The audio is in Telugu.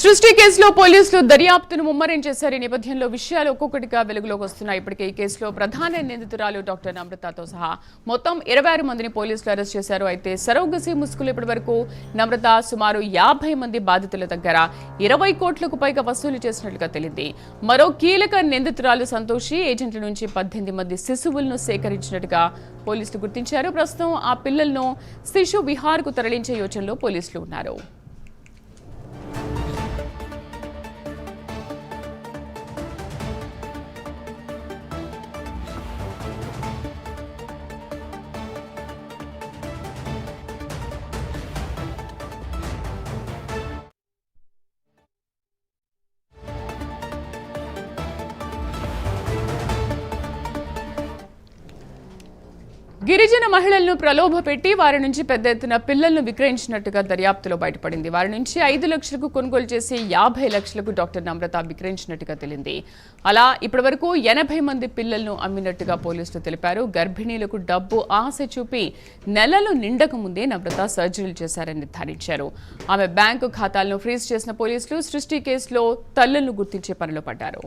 సృష్టి కేసులో పోలీసులు దర్యాప్తును ముమ్మరం చేశారు. ఈ నేపథ్యంలో విషయాలు ఒక్కొక్కటిగా వెలుగులోకి వస్తున్నాయి. ఇప్పటికే ఈ కేసులో ప్రధాన నిందితురాలు డాక్టర్ నమ్రతతో సహా మొత్తం 26 మందిని పోలీసులు అరెస్ట్ చేశారు. అయితే సరోగసీ ముసుగులు ఇప్పటి వరకు నమ్రత సుమారు 50 మంది బాధితుల దగ్గర 20 కోట్లకు పైగా వసూలు చేసినట్లుగా తెలిసింది. మరో కీలక నిందితురాలు సంతోషి ఏజెంట్ల నుంచి 18 మంది శిశువులను సేకరించినట్టుగా పోలీసులు గుర్తించారు. ప్రస్తుతం ఆ పిల్లలను శిశు విహార్కు తరలించే యోచనలో పోలీసులు ఉన్నారు. గిరిజన మహిళలను ప్రలోభపెట్టి వారి నుంచి పెద్ద ఎత్తున పిల్లలను విక్రయించినట్టుగా దర్యాప్తులో బయటపడింది. వారి నుంచి 5 లక్షలకు కొనుగోలు చేసి 50 లక్షలకు డాక్టర్ నమ్రత విక్రయించినట్టుగా తెలిసింది. అలా ఇప్పటి వరకు 80 మంది పిల్లలను అమ్మినట్టుగా పోలీసులు తెలిపారు. గర్భిణీలకు డబ్బు ఆశ చూపి నెలలు నిండక ముందే నమ్రత సర్జరీలు చేశారని నిర్ధారించారు. ఆమె బ్యాంకు ఖాతాలను ఫ్రీజ్ చేసిన పోలీసులు సృష్టి కేసులో తల్లులను గుర్తించే పనిలో పడ్డారు.